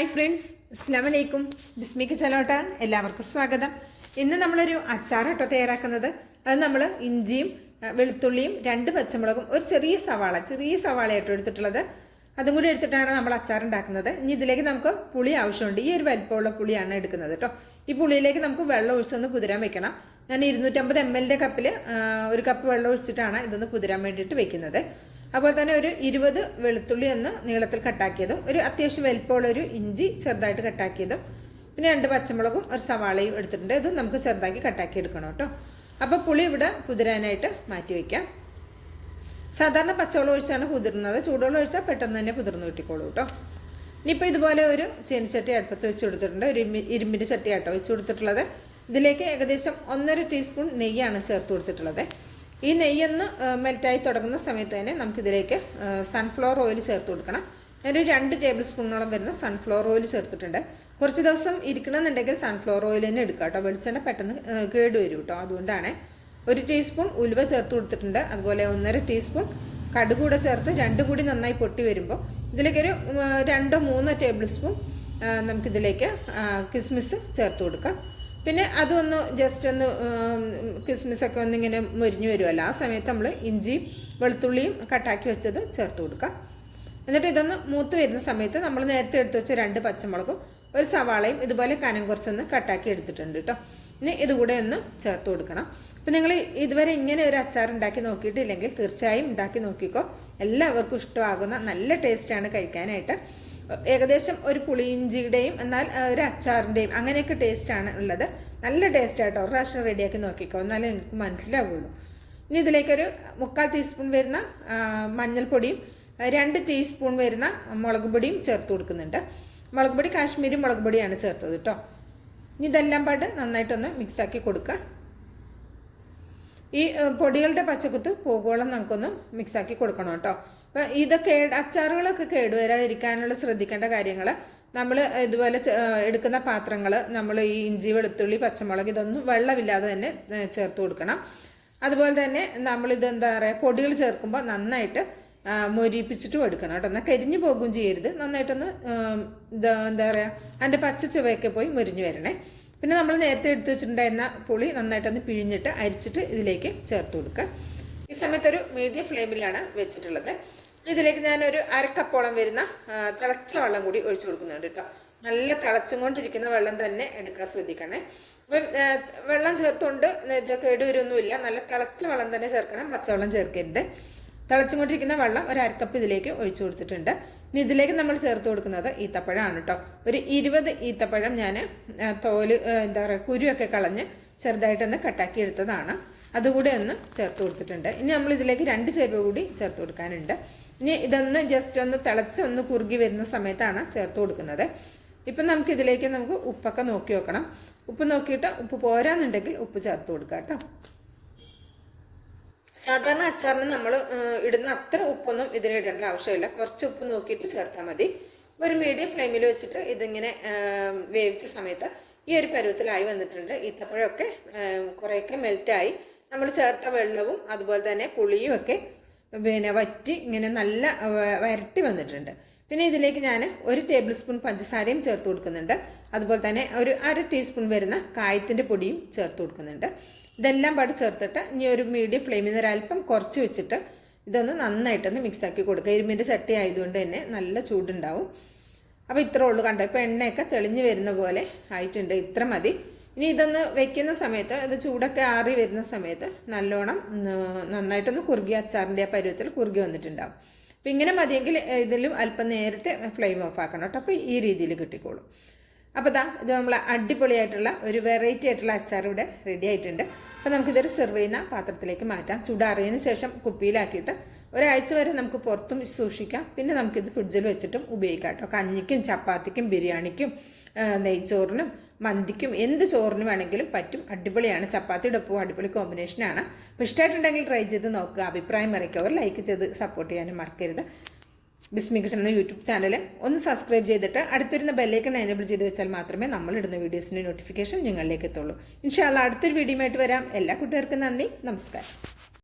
Hi friends, അസ്സലാമു അലൈക്കും. ബിസ്മിക്ക് ചലോട്ട എല്ലാവർക്കും സ്വാഗതം. ഇന്ന് നമ്മളൊരു അച്ചാർ കേട്ടോ തയ്യാറാക്കുന്നത്. അത് നമ്മൾ ഇഞ്ചിയും വെളുത്തുള്ളിയും 2 പച്ചമുളകും ഒരു ചെറിയ സവാളയായിട്ടോ എടുത്തിട്ടുള്ളത്. അതും കൂടി എടുത്തിട്ടാണ് നമ്മൾ അച്ചാർ ഉണ്ടാക്കുന്നത്. ഇനി ഇതിലേക്ക് നമുക്ക് പുളി ആവശ്യമുണ്ട്. ഈ ഒരു വലിപ്പമുള്ള പുളിയാണ് എടുക്കുന്നത് കേട്ടോ. ഈ പുളിയിലേക്ക് നമുക്ക് വെള്ളം ഒഴിച്ചൊന്ന് കുതിരാൻ വെക്കണം. ഞാൻ 250 ml കപ്പിൽ 1 കപ്പ് വെള്ളം ഒഴിച്ചിട്ടാണ് ഇതൊന്ന് കുതിരാൻ വേണ്ടിയിട്ട് വെക്കുന്നത്. അതുപോലെ തന്നെ ഒരു 20 വെളുത്തുള്ളി ഒന്ന് നീളത്തിൽ കട്ടാക്കിയതും ഒരു അത്യാവശ്യം വലിപ്പമുള്ളൊരു ഇഞ്ചി ചെറുതായിട്ട് കട്ടാക്കിയതും പിന്നെ 2 പച്ചമുളകും ഒരു സവാളയും എടുത്തിട്ടുണ്ട്. ഇത് നമുക്ക് ചെറുതാക്കി കട്ടാക്കി എടുക്കണം കേട്ടോ. അപ്പോൾ പുളി ഇവിടെ കുതിരാനായിട്ട് മാറ്റി വയ്ക്കാം. സാധാരണ പച്ചവെള്ളം ഒഴിച്ചാണ് കുതിർന്നത്. ചൂടുവെള്ളം ഒഴിച്ചാൽ പെട്ടെന്ന് തന്നെ കുതിർന്ന് കിട്ടിക്കോളൂ കേട്ടോ. ഇനിയിപ്പോൾ ഇതുപോലെ ഒരു ചീനിച്ചട്ടി അടുപ്പത്ത് വെച്ച് കൊടുത്തിട്ടുണ്ട്. ഒരു ഇരുമ്പിൻ്റെ ചട്ടിയാട്ടോ വെച്ച് കൊടുത്തിട്ടുള്ളത്. ഇതിലേക്ക് ഏകദേശം 1.5 ടീസ്പൂൺ നെയ്യാണ് ചേർത്ത് കൊടുത്തിട്ടുള്ളത്. ഈ നെയ്യൊന്ന് മെൽറ്റായി തുടങ്ങുന്ന സമയത്ത് തന്നെ നമുക്കിതിലേക്ക് സൺഫ്ലവർ ഓയിൽ ചേർത്ത് കൊടുക്കണം. ഞാനൊരു 2 ടേബിൾ സ്പൂണോളം വരുന്ന സൺഫ്ലവർ ഓയിൽ ചേർത്തിട്ടുണ്ട്. കുറച്ച് ദിവസം ഇരിക്കണമെന്നുണ്ടെങ്കിൽ സൺഫ്ലവർ ഓയിൽ തന്നെ എടുക്കാം കേട്ടോ. വെളിച്ചെണ്ണ പെട്ടെന്ന് കേടുവരും കേട്ടോ. അതുകൊണ്ടാണ് 1 ടീസ്പൂൺ ഉലുവ ചേർത്ത് കൊടുത്തിട്ടുണ്ട്. അതുപോലെ 1.5 ടീസ്പൂൺ കടുക് കൂടെ ചേർത്ത് 2 കൂടി നന്നായി പൊട്ടി വരുമ്പോൾ ഇതിലേക്കൊരു 2-3 ടേബിൾ സ്പൂൺ നമുക്കിതിലേക്ക് കിസ്മിസ് ചേർത്ത് കൊടുക്കാം. പിന്നെ അതൊന്ന് ജസ്റ്റ് ഒന്ന് കിസ്മിസൊക്കെ ഒന്നിങ്ങനെ മൊരിഞ്ഞു വരുമല്ലോ, ആ സമയത്ത് നമ്മൾ ഇഞ്ചിയും വെളുത്തുള്ളിയും കട്ടാക്കി വെച്ചത് ചേർത്ത് കൊടുക്കാം. എന്നിട്ട് ഇതൊന്ന് മൂത്ത് വരുന്ന സമയത്ത് നമ്മൾ നേരത്തെ എടുത്ത് വെച്ച 2 പച്ചമുളകും ഒരു സവാളയും ഇതുപോലെ കനം കുറച്ചൊന്ന് കട്ടാക്കി എടുത്തിട്ടുണ്ട് കേട്ടോ. ഇനി ഇതുകൂടെ ഒന്ന് ചേർത്ത് കൊടുക്കണം. അപ്പം നിങ്ങൾ ഇതുവരെ ഇങ്ങനെ ഒരു അച്ചാർ ഉണ്ടാക്കി നോക്കിയിട്ടില്ലെങ്കിൽ തീർച്ചയായും ഉണ്ടാക്കി നോക്കിക്കോ. എല്ലാവർക്കും ഇഷ്ടമാകുന്ന നല്ല ടേസ്റ്റാണ് കഴിക്കാനായിട്ട്. ഏകദേശം ഒരു പുളിയിഞ്ചിയുടെയും എന്നാൽ ഒരു അച്ചാറിൻ്റെയും അങ്ങനെയൊക്കെ ടേസ്റ്റാണ് ഉള്ളത്. നല്ല ടേസ്റ്റായിട്ടോ. ഒരു പ്രാവശ്യം റെഡിയാക്കി നോക്കിക്കോ, എന്നാലേ എനിക്ക് മനസ്സിലാവുള്ളൂ. ഇനി ഇതിലേക്കൊരു 3/4 ടീസ്പൂൺ വരുന്ന മഞ്ഞൾപ്പൊടിയും 2 ടീസ്പൂൺ വരുന്ന മുളക് പൊടിയും ചേർത്ത് കൊടുക്കുന്നുണ്ട്. മുളക് പൊടി കാശ്മീരി മുളക് പൊടിയാണ് ചേർത്തത് കേട്ടോ. ഇനി ഇതെല്ലാം പാട് നന്നായിട്ടൊന്ന് മിക്സാക്കി കൊടുക്കുക. ഈ പൊടികളുടെ പച്ചക്കുത്ത് പോകുവോളം നമുക്കൊന്ന് മിക്സാക്കി കൊടുക്കണം കേട്ടോ. അപ്പം ഇതൊക്കെ അച്ചാറുകളൊക്കെ കേടുവരാതിരിക്കാനുള്ള ശ്രദ്ധിക്കേണ്ട കാര്യങ്ങൾ, നമ്മൾ ഇതുപോലെ എടുക്കുന്ന പാത്രങ്ങൾ നമ്മൾ ഈ ഇഞ്ചി വെളുത്തുള്ളി പച്ചമുളക് ഇതൊന്നും വെള്ളമില്ലാതെ തന്നെ ചേർത്ത് കൊടുക്കണം. അതുപോലെ തന്നെ നമ്മളിത് എന്താ പറയുക, പൊടികൾ ചേർക്കുമ്പോൾ നന്നായിട്ട് മൊരിപ്പിച്ചിട്ടും എടുക്കണം കേട്ടോ. എന്നാൽ കരിഞ്ഞു പോകുകയും ചെയ്യരുത്. നന്നായിട്ടൊന്ന് എന്താ പറയുക, അതിൻ്റെ പച്ച ചുവയൊക്കെ പോയി മൊരിഞ്ഞു വരണേ. പിന്നെ നമ്മൾ നേരത്തെ എടുത്തു വെച്ചിട്ടുണ്ടായിരുന്ന പുളി നന്നായിട്ടൊന്ന് പിഴിഞ്ഞിട്ട് അരിച്ചിട്ട് ഇതിലേക്ക് ചേർത്ത് കൊടുക്കുക. ഈ സമയത്തൊരു മീഡിയം ഫ്ലെയിമിലാണ് വെച്ചിട്ടുള്ളത്. ഇതിലേക്ക് ഞാനൊരു 1/2 കപ്പോളം വരുന്ന തിളച്ച വെള്ളം കൂടി ഒഴിച്ചു കൊടുക്കുന്നുണ്ട് കേട്ടോ. നല്ല തിളച്ചും കൊണ്ടിരിക്കുന്ന വെള്ളം തന്നെ എടുക്കാൻ ശ്രദ്ധിക്കണേ. അപ്പം വെള്ളം ചേർത്തുകൊണ്ട് കേടുവരൊന്നുമില്ല. നല്ല തിളച്ച വെള്ളം തന്നെ ചേർക്കണം, പച്ചവെള്ളം ചേർക്കരുത്. തിളച്ചും കൊണ്ടിരിക്കുന്ന വെള്ളം ഒരു 1/2 കപ്പ് ഇതിലേക്ക് ഒഴിച്ചു കൊടുത്തിട്ടുണ്ട്. ഇനി ഇതിലേക്ക് നമ്മൾ ചേർത്ത് കൊടുക്കുന്നത് ഈത്തപ്പഴമാണ് കേട്ടോ. ഒരു 20 ഈത്തപ്പഴം ഞാൻ തോല് എന്താ പറയുക കുരുവൊക്കെ കളഞ്ഞ് ചെറുതായിട്ടൊന്ന് കട്ടാക്കി എടുത്തതാണ്. അതുകൂടെ ഒന്ന് ചേർത്ത് കൊടുത്തിട്ടുണ്ട്. ഇനി നമ്മൾ ഇതിലേക്ക് 2 ചേരുവ കൂടി ചേർത്ത് കൊടുക്കാനുണ്ട്. ഇനി ഇതൊന്ന് ജസ്റ്റ് ഒന്ന് തിളച്ചൊന്ന് കുറുകി വരുന്ന സമയത്താണ് ചേർത്ത് കൊടുക്കുന്നത്. ഇപ്പം നമുക്കിതിലേക്ക് ഉപ്പൊക്കെ നോക്കി വെക്കണം. ഉപ്പ് നോക്കിയിട്ട് ഉപ്പ് പോരാന്നുണ്ടെങ്കിൽ ഉപ്പ് ചേർത്ത് കൊടുക്കുക കേട്ടോ. സാധാരണ അച്ചാറിന് നമ്മൾ ഇടുന്ന അത്ര ഉപ്പൊന്നും ഇതിന് ഇടേണ്ട ആവശ്യമില്ല. കുറച്ച് ഉപ്പ് നോക്കിയിട്ട് ചേർത്താൽ മതി. ഒരു മീഡിയം ഫ്ലെയിമിൽ വെച്ചിട്ട് ഇതിങ്ങനെ വേവിച്ച സമയത്ത് ഈ ഒരു പരുവത്തിലായി വന്നിട്ടുണ്ട്. ഈത്തപ്പഴമൊക്കെ കുറേയൊക്കെ മെൽറ്റായി. നമ്മൾ ചേർത്ത വെള്ളവും അതുപോലെ തന്നെ പുളിയും ഒക്കെ പിന്നെ വറ്റി ഇങ്ങനെ നല്ല വരട്ടി വന്നിട്ടുണ്ട്. പിന്നെ ഇതിലേക്ക് ഞാൻ 1 ടേബിൾ സ്പൂൺ പഞ്ചസാരയും ചേർത്ത് കൊടുക്കുന്നുണ്ട്. അതുപോലെ തന്നെ ഒരു 1/2 ടീസ്പൂൺ വരുന്ന കായത്തിൻ്റെ പൊടിയും ചേർത്ത് കൊടുക്കുന്നുണ്ട്. ഇതെല്ലാം പാട് ചേർത്തിട്ട് ഇനി ഒരു മീഡിയം ഫ്ലെയിമിൽ നിന്ന് ഒരല്പം കുറച്ച് വെച്ചിട്ട് ഇതൊന്ന് നന്നായിട്ടൊന്ന് മിക്സാക്കി കൊടുക്കുക. ഇരുമ്പിൻ്റെ ചട്ടി ആയതുകൊണ്ട് തന്നെ നല്ല ചൂടുണ്ടാവും. അപ്പോൾ ഇത്രേ ഉള്ളൂ കണ്ടോ. ഇപ്പോൾ എണ്ണയൊക്കെ തെളിഞ്ഞ് വരുന്ന പോലെ ആയിട്ടുണ്ട്. ഇത്ര മതി. ഇനി ഇതൊന്ന് വെക്കുന്ന സമയത്ത് ഇത് ചൂടൊക്കെ ആറി വരുന്ന സമയത്ത് നല്ലോണം നന്നായിട്ടൊന്ന് കുറുകി അച്ചാറിൻ്റെ ആ പരുവത്തിൽ കുറുകി വന്നിട്ടുണ്ടാവും. അപ്പോൾ ഇങ്ങനെ മതിയെങ്കിൽ ഇതിലും അല്പം നേരത്തെ ഫ്ലെയിം ഓഫ് ആക്കണം കേട്ടോ. അപ്പോൾ ഈ രീതിയിൽ കിട്ടിക്കോളും. അപ്പോൾ ഇത് നമ്മൾ അടിപൊളിയായിട്ടുള്ള ഒരു വെറൈറ്റി ആയിട്ടുള്ള അച്ചാർ ഇവിടെ റെഡി ആയിട്ടുണ്ട്. അപ്പോൾ നമുക്കിതൊരു സെർവ് ചെയ്യുന്ന പാത്രത്തിലേക്ക് മാറ്റാം. ചൂടാറിയതിന് ശേഷം കുപ്പിയിലാക്കിയിട്ട് ഒരാഴ്ച വരെ നമുക്ക് പുറത്തും സൂക്ഷിക്കാം. പിന്നെ നമുക്കിത് ഫ്രിഡ്ജിൽ വെച്ചിട്ടും ഉപയോഗിക്കാം കേട്ടോ. കഞ്ഞിക്കും ചപ്പാത്തിക്കും ബിരിയാണിക്കും നെയ്ച്ചോറിനും മന്തിക്കും എന്ത് ചോറിന് വേണമെങ്കിലും പറ്റും. അടിപൊളിയാണ്. ചപ്പാത്തിയുടെ ഒപ്പം അടിപൊളി കോമ്പിനേഷനാണ്. അപ്പോൾ ഇഷ്ടമായിട്ടുണ്ടെങ്കിൽ ട്രൈ ചെയ്ത് നോക്കുക. അഭിപ്രായം അറിയിക്കുക. ഒരു ലൈക്ക് ചെയ്ത് സപ്പോർട്ട് ചെയ്യാനും മറക്കരുത്. ബിസ്മി കിച്ചൺ എന്ന യൂട്യൂബ് ചാനൽ ഒന്ന് സബ്സ്ക്രൈബ് ചെയ്തിട്ട് അടുത്തിരുന്ന ബെല്ലൈക്കൺ എനേബിൾ ചെയ്ത് വെച്ചാൽ മാത്രമേ നമ്മൾ ഇടുന്ന വീഡിയോസിൻ്റെ നോട്ടിഫിക്കേഷൻ നിങ്ങളിലേക്ക് എത്തുള്ളൂ. ഇൻഷാ അല്ലാഹ് അടുത്തൊരു വീഡിയോയുമായിട്ട് വരാം. എല്ലാ കൂട്ടുകാർക്കും നന്ദി, നമസ്കാരം.